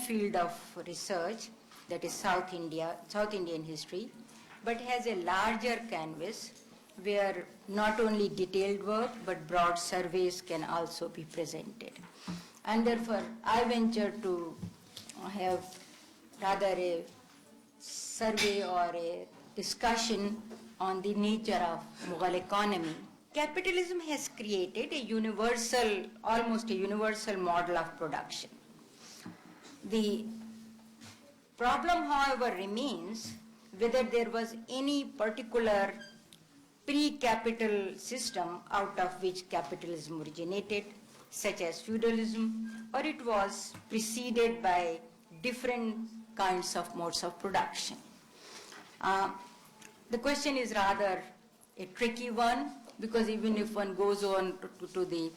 field of research, that is South Indian history, but has a larger canvas where not only detailed work but broad surveys can also be presented. And therefore, I venture to have rather a survey or a discussion on the nature of Mughal economy. Capitalism has created a universal, almost a universal model of production. The problem, however, remains whether there was any particular pre-capital system out of which capitalism originated, such as feudalism, or it was preceded by different kinds of modes of production. The question is rather a tricky one, because even if one goes on to the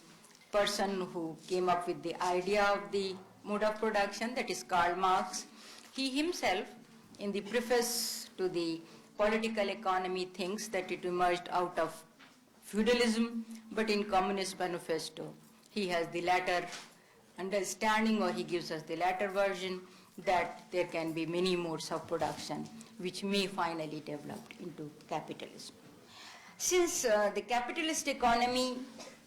person who came up with the idea of the mode of production, that is Karl Marx, he himself, in the preface to the Political Economy, thinks that it emerged out of feudalism, but in Communist Manifesto, he has the latter understanding, or he gives us the latter version, that there can be many modes of production which may finally develop into capitalism. Since the capitalist economy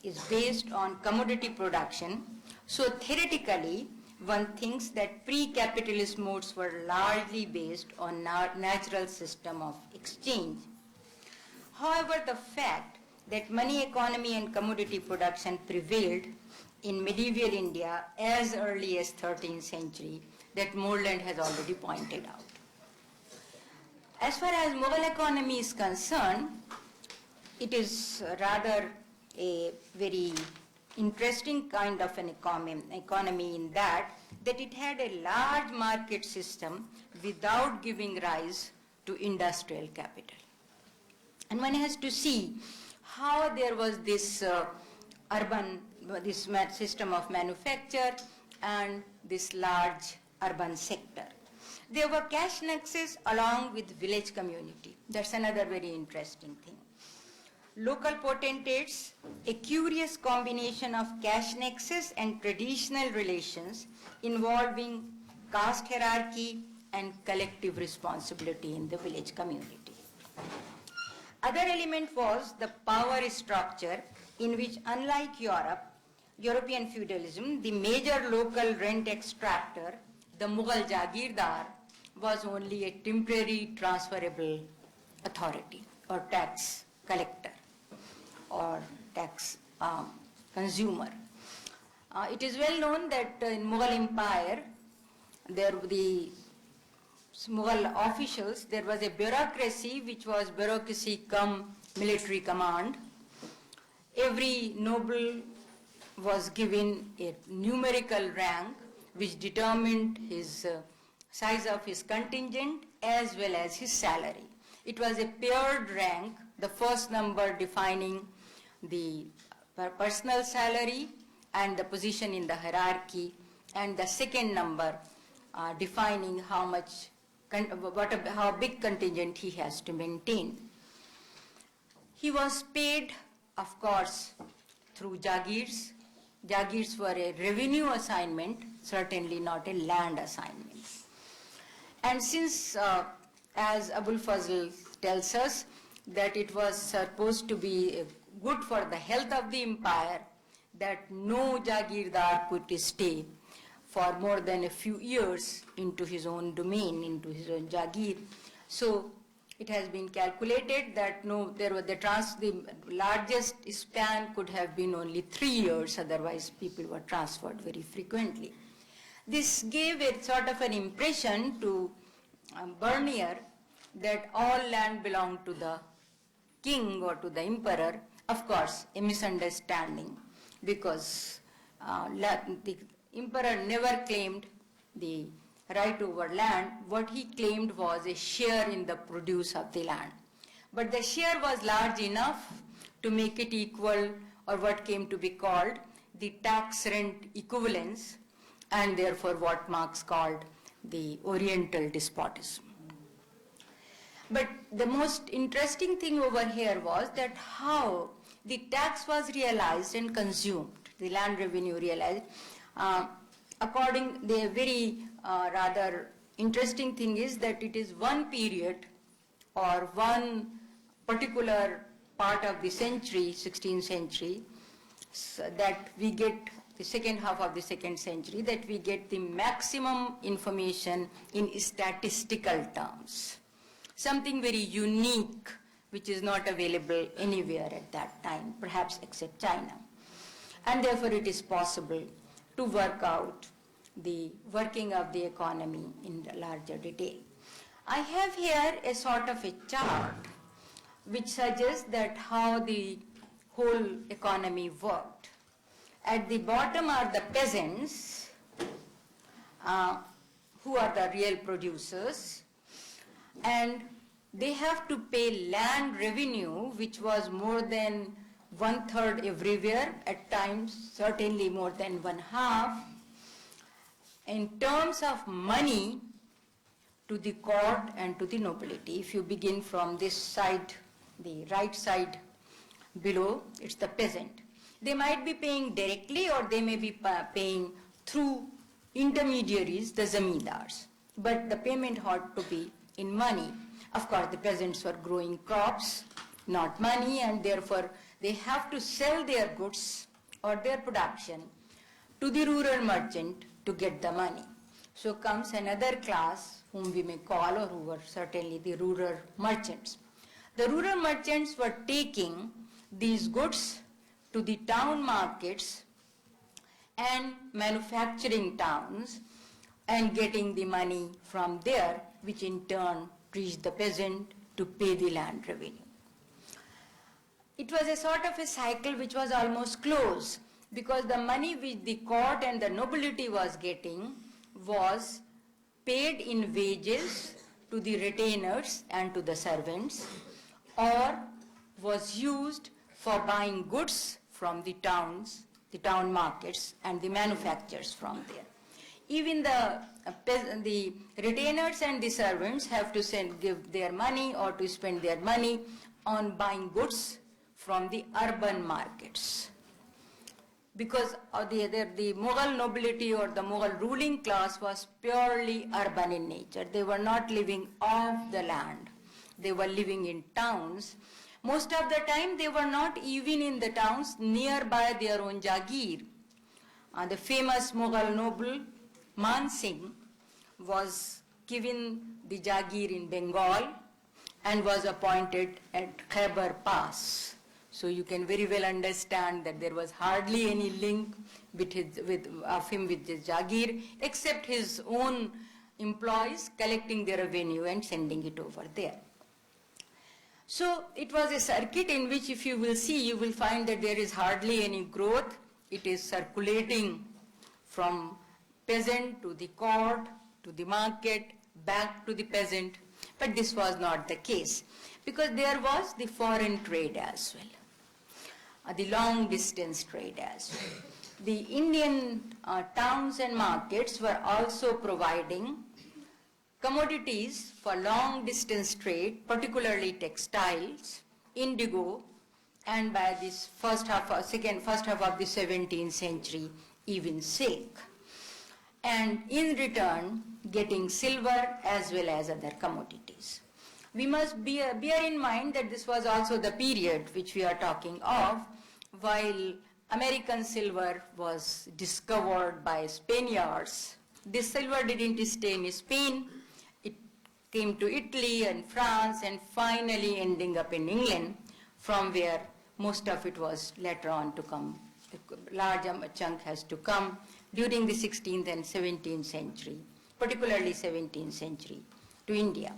is based on commodity production, so theoretically one thinks that pre-capitalist modes were largely based on natural system of exchange. However, the fact that money economy and commodity production prevailed in medieval India as early as 13th century, that Moreland has already pointed out. As far as Mughal economy is concerned, it is rather a very interesting kind of an economy in that it had a large market system without giving rise to industrial capital. And one has to see how there was this this system of manufacture and this large urban sector. There were cash nexus along with village community. That's another very interesting thing. Local potentates, a curious combination of cash nexus and traditional relations involving caste hierarchy and collective responsibility in the village community. Other element was the power structure in which, unlike European feudalism, the major local rent extractor, the Mughal Jagirdar, was only a temporary transferable authority or tax collector or tax consumer. It is well known that in Mughal Empire, the Mughal officials, there was a bureaucracy which was bureaucracy cum military command. Every noble was given a numerical rank which determined his size of his contingent as well as his salary. It was a paired rank, the first number defining the personal salary and the position in the hierarchy, and the second number defining how big contingent he has to maintain. He was paid, of course, through jagirs. Jagirs were a revenue assignment, certainly not a land assignment. And since, as Abul Fazl tells us, that it was supposed to be good for the health of the empire, that no Jagirdar could stay for more than a few years into his own domain, into his own Jagir. So it has been calculated that the largest span could have been only 3 years, otherwise people were transferred very frequently. This gave a sort of an impression to Bernier that all land belonged to the king or to the emperor. Of course, a misunderstanding, because the emperor never claimed the right over land. What he claimed was a share in the produce of the land. But the share was large enough to make it equal, or what came to be called the tax rent equivalence, and therefore what Marx called the Oriental despotism. But the most interesting thing over here was that how the tax was realized and consumed, the land revenue realized, according to the very rather interesting thing is that it is one period or one particular part of the century, 16th century, so that we get the second half of the 2nd century, that we get the maximum information in statistical terms. Something very unique which is not available anywhere at that time, perhaps except China. And therefore it is possible to work out the working of the economy in larger detail. I have here a sort of a chart which suggests that how the whole economy worked. At the bottom are the peasants, who are the real producers, and they have to pay land revenue, which was more than 1/3 everywhere, at times certainly more than 1/2. In terms of money, to the court and to the nobility. If you begin from this side, the right side below, it's the peasant. They might be paying directly or they may be paying through intermediaries, the zamindars. But the payment ought to be in money. Of course, the peasants were growing crops, not money, and therefore they have to sell their goods or their production to the rural merchant to get the money. So comes another class whom we may call, or who were certainly the rural merchants. The rural merchants were taking these goods to the town markets and manufacturing towns and getting the money from there, which in turn reached the peasant to pay the land revenue. It was a sort of a cycle which was almost closed, because the money which the court and the nobility was getting was paid in wages to the retainers and to the servants, or was used for buying goods from the towns, the town markets, and the manufacturers from there. Even the retainers and the servants have to give their money or to spend their money on buying goods from the urban markets. Because the Mughal nobility or the Mughal ruling class was purely urban in nature. They were not living off the land. They were living in towns. Most of the time they were not even in the towns nearby their own Jagir. The famous Mughal noble Man Singh was given the Jagir in Bengal and was appointed at Khyber Pass. So you can very well understand that there was hardly any link with him with his Jagir, except his own employees collecting their revenue and sending it over there. So it was a circuit in which, if you will see, you will find that there is hardly any growth. It is circulating from peasant to the court, to the market, back to the peasant. But this was not the case, because there was the foreign trade as well, the long distance trade as well. The Indian towns and markets were also providing commodities for long distance trade, particularly textiles, indigo, and by this first half of the 17th century, even silk. And in return, getting silver as well as other commodities. We must bear in mind that this was also the period which we are talking of, while American silver was discovered by Spaniards. This silver didn't stay in Spain. It came to Italy and France and finally ending up in England, from where most of it was later on to come. A large chunk has to come during the 16th and 17th century, particularly 17th century, to India.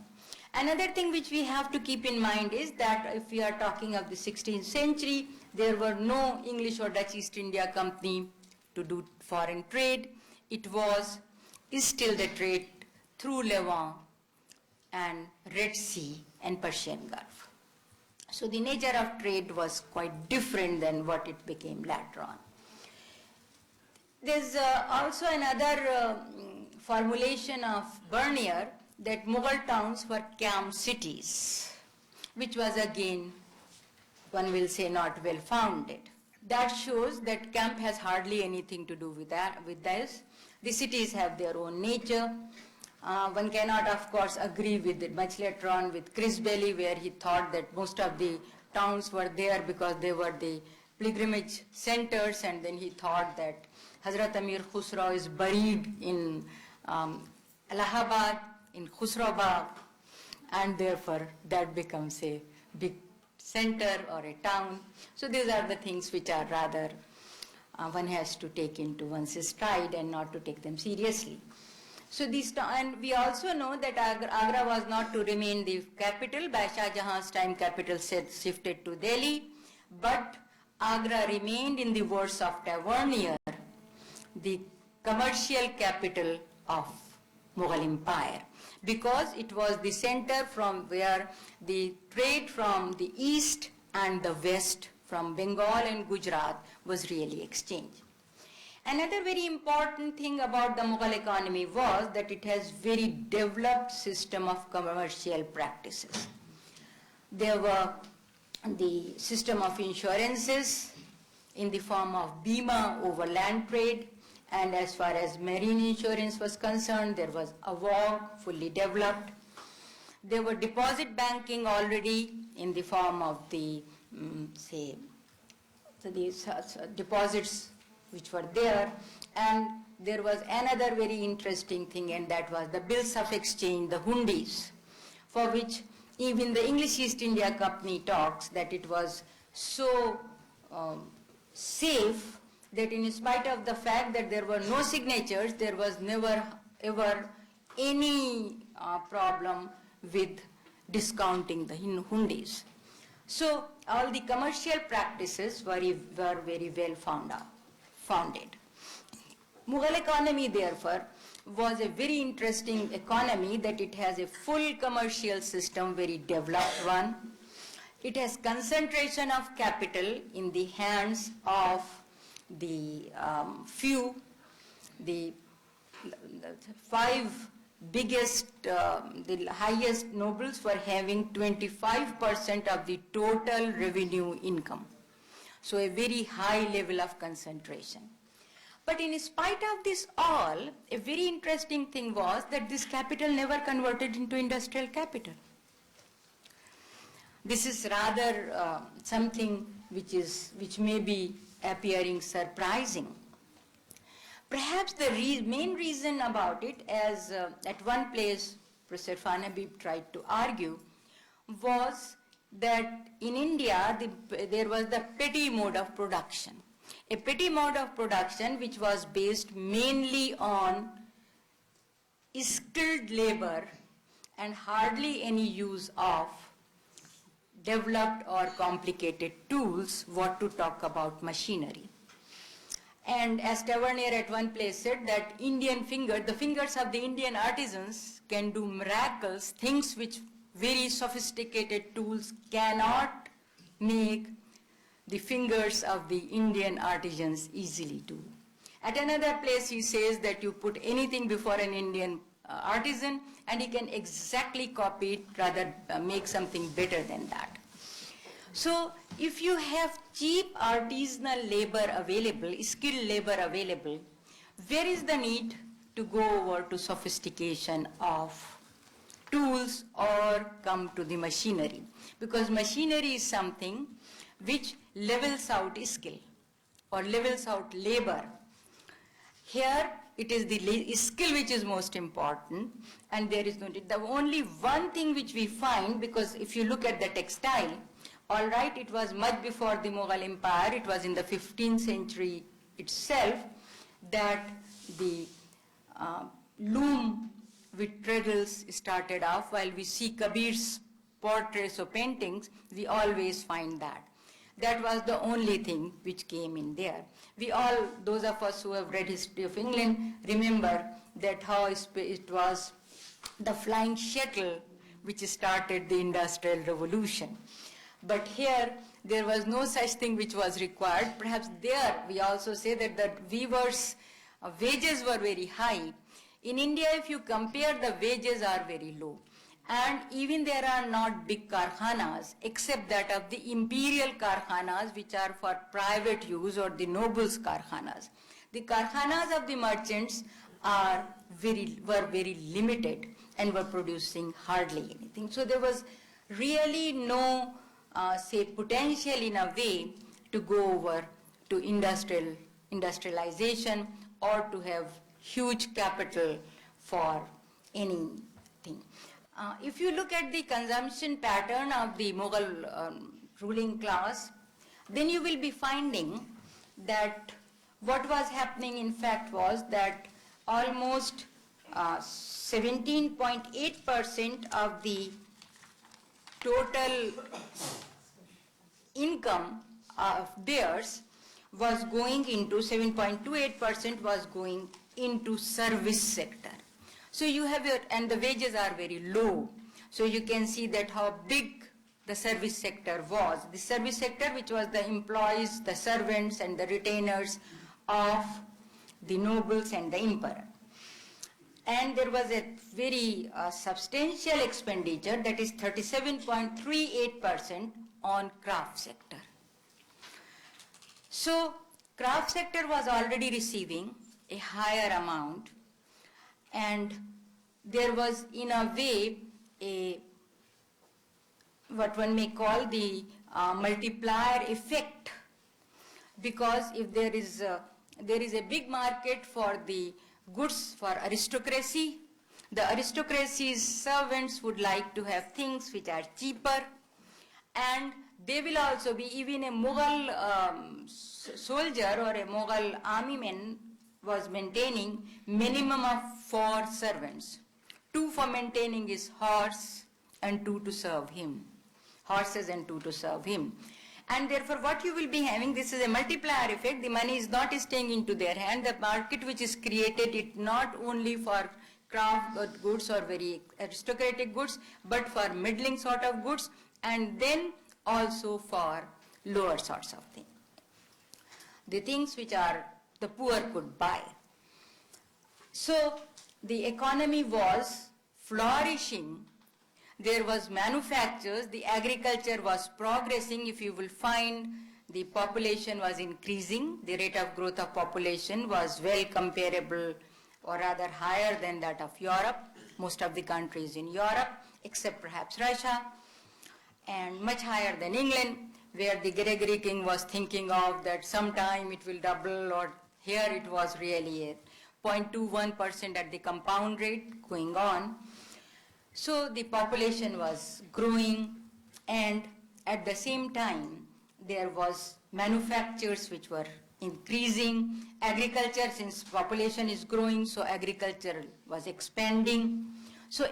Another thing which we have to keep in mind is that if we are talking of the 16th century, there were no English or Dutch East India Company to do foreign trade. It is still the trade through Levant and Red Sea and Persian Gulf. So the nature of trade was quite different than what it became later on. There's also another formulation of Bernier, that Mughal towns were camp cities, which was again, one will say, not well founded. That shows that camp has hardly anything to do with this. The cities have their own nature. One cannot, of course, agree with it much later on with Chris Bailey, where he thought that most of the towns were there because they were the pilgrimage centers, and then he thought that Hazrat Amir Khusro is buried in Allahabad, in Khusrobagh, and therefore that becomes a big center or a town. So these are the things which are rather one has to take into one's stride and not to take them seriously. So and we also know that Agra was not to remain the capital. By Shah Jahan's time, capital shifted to Delhi, but Agra remained, in the words of Tavernier, the commercial capital of Mughal Empire, because it was the center from where the trade from the east and the west, from Bengal and Gujarat, was really exchanged. Another very important thing about the Mughal economy was that it has very developed system of commercial practices. There were the system of insurances in the form of bima over land trade, and as far as marine insurance was concerned, there was AWOG fully developed. There were deposit banking already in the form of the, deposits which were there. And there was another very interesting thing, and that was the bills of exchange, the hundis, for which even the English East India Company talks that it was so safe that in spite of the fact that there were no signatures, there was never ever any problem with discounting the hundis. So all the commercial practices were very well founded. Mughal economy, therefore, was a very interesting economy, that it has a full commercial system, very developed one. It has concentration of capital in the hands of the few, the five biggest, the highest nobles were having 25% of the total revenue income. So a very high level of concentration. But in spite of this all, a very interesting thing was that this capital never converted into industrial capital. This is rather something which may be appearing surprising. Perhaps the main reason about it, as at one place Professor Fanabib tried to argue, was that in India there was the petty mode of production. A petty mode of production which was based mainly on skilled labor and hardly any use of developed or complicated tools, what to talk about machinery. And as Tavernier at one place said that the fingers of the Indian artisans can do miracles, things which very sophisticated tools cannot make the fingers of the Indian artisans easily do. At another place he says that you put anything before an Indian artisan and he can exactly copy it, rather make something better than that. So if you have cheap artisanal labor available, skilled labor available, where is the need to go over to sophistication of tools or come to the machinery? Because machinery is something which levels out skill or levels out labor. Here it is the skill which is most important, and there is the only one thing which we find, because if you look at the textile, all right, it was much before the Mughal Empire, it was in the 15th century itself that the loom with treadles started off. While we see Kabir's portraits or paintings, we always find that. That was the only thing which came in there. We all, those of us who have read history of England, remember that how it was the flying shuttle which started the Industrial Revolution. But here, there was no such thing which was required. Perhaps there, we also say that the weavers' wages were very high. In India, if you compare, the wages are very low. And even there are not big karkhanas, except that of the imperial karkhanas, which are for private use, or the nobles' karkhanas. The karkhanas of the merchants were very limited and were producing hardly anything. So there was really no, potential in a way to go over to industrialization or to have huge capital for anything. If you look at the consumption pattern of the Mughal ruling class, then you will be finding that what was happening in fact was that almost 17.8% of the total income of theirs was going into, 7.28% was going into service sector. So you have and the wages are very low. So you can see that how big the service sector was. The service sector, which was the employees, the servants and the retainers of the nobles and the emperor. And there was a very substantial expenditure, that is 37.38% on craft sector. So craft sector was already receiving a higher amount, and there was in a way what one may call the multiplier effect, because if there is a big market for the goods for aristocracy, the aristocracy's servants would like to have things which are cheaper, and they will also be, even a Mughal soldier or a Mughal army man was maintaining minimum of 4 servants. 2 for maintaining his horse and 2 to serve him. Horses and 2 to serve him. And therefore what you will be having, this is a multiplier effect. The money is not staying into their hand. The market which is created, it not only for craft goods or very aristocratic goods, but for middling sort of goods, and then also for lower sorts of things. The things which are the poor could buy. So the economy was flourishing. There was manufactures, the agriculture was progressing. If you will find, the population was increasing. The rate of growth of population was well comparable, or rather higher than that of Europe, most of the countries in Europe, except perhaps Russia, and much higher than England, where the Gregory king was thinking of that sometime it will double, or here it was really a 0.21% at the compound rate going on. So the population was growing, and at the same time there was manufactures which were increasing. Agriculture, since population is growing, so agriculture was expanding. So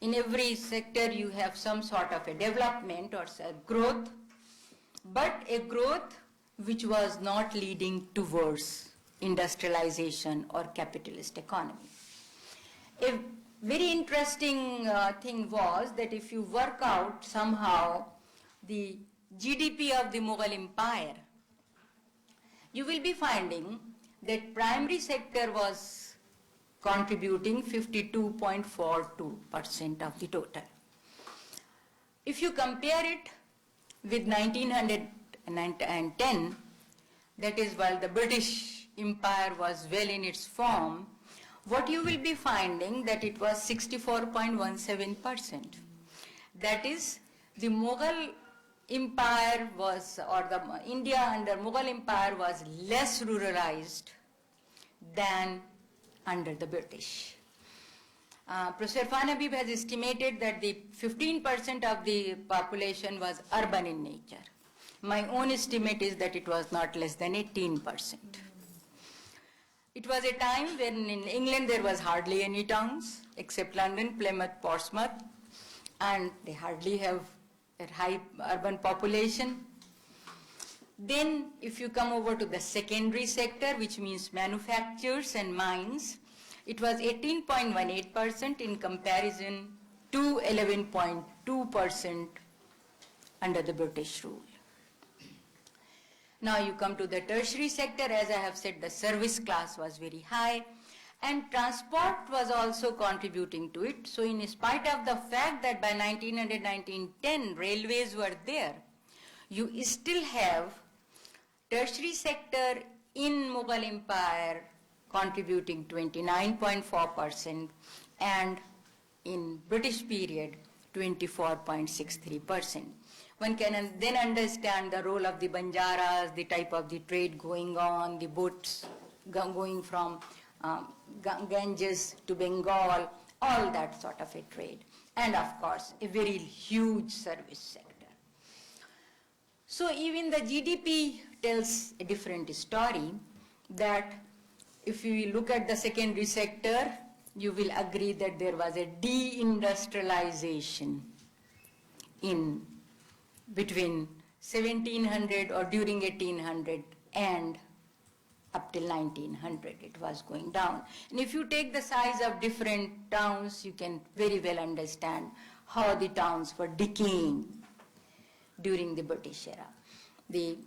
in every sector you have some sort of a development or a growth, but a growth which was not leading towards industrialization or capitalist economy. A very interesting thing was that if you work out somehow the GDP of the Mughal Empire, you will be finding that primary sector was contributing 52.42% of the total. If you compare it with 1910, that is while the British Empire was well in its form, what you will be finding that it was 64.17%. That is, the Mughal Empire was, or the India under Mughal Empire was less ruralized than under the British. Professor Fanabib has estimated that the 15% of the population was urban in nature. My own estimate is that it was not less than 18%. It was a time when in England there was hardly any towns except London, Plymouth, Portsmouth, and they hardly have a high urban population. Then if you come over to the secondary sector, which means manufactures and mines, it was 18.18% in comparison to 11.2% under the British rule. Now you come to the tertiary sector. As I have said, the service class was very high, And transport was also contributing to it. So in spite of the fact that by 1900-1910 railways were there, you still have tertiary sector in Mughal Empire contributing 29.4% and in British period 24.63%. One can then understand the role of the Banjaras, the type of the trade going on, the boats going from Ganges to Bengal, all that sort of a trade. And of course, a very huge service sector. So even the GDP tells a different story, that if you look at the secondary sector, you will agree that there was a deindustrialization in between 1700 or during 1800 and up till 1900 it was going down. And if you take the size of different towns, you can very well understand how the towns were decaying during the British era. The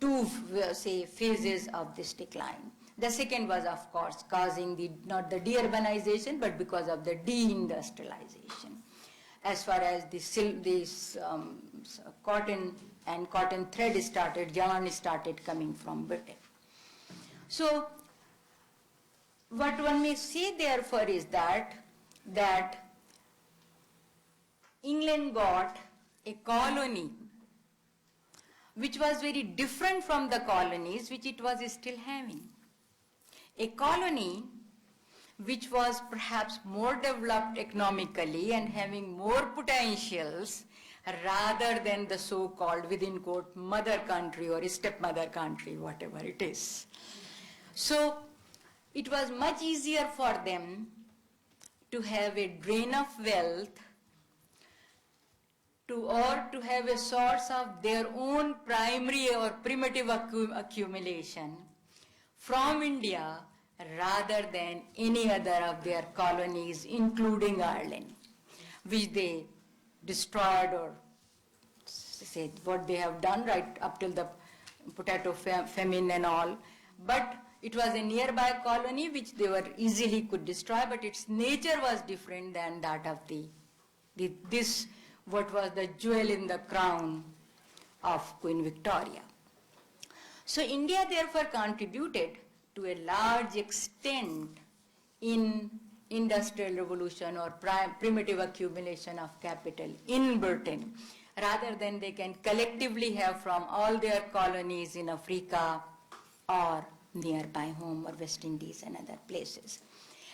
two, say, phases of this decline. The second was, of course, causing not the de-urbanization, but because of the deindustrialization. As far as this cotton and cotton thread started, yarn started coming from Britain. So, what one may say therefore is that England got a colony which was very different from the colonies which it was still having. A colony which was perhaps more developed economically and having more potentials rather than the so-called, within quote, mother country or stepmother country, whatever it is. So it was much easier for them to have a drain of wealth or to have a source of their own primary or primitive accumulation from India rather than any other of their colonies, including Ireland, which they destroyed or say what they have done right up till the potato famine and all. But it was a nearby colony which they were easily could destroy, but its nature was different than that of this what was the jewel in the crown of Queen Victoria. So India therefore contributed to a large extent in industrial revolution or primitive accumulation of capital in Britain, rather than they can collectively have from all their colonies in Africa or nearby home or West Indies and other places.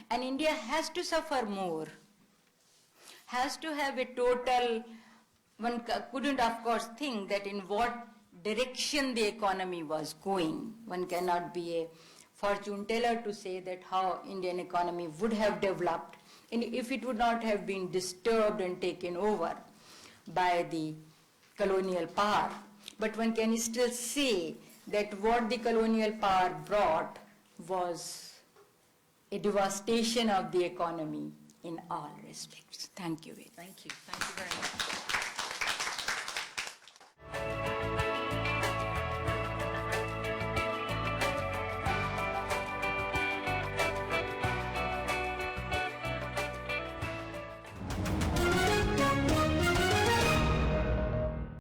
And India has to suffer more, has to have a total, one couldn't of course think that in what direction the economy was going. One cannot be a fortune teller to say that how Indian economy would have developed and if it would not have been disturbed and taken over by the colonial power. But one can still say that what the colonial power brought was a devastation of the economy in all respects. Thank you. Thank you. Thank you very much.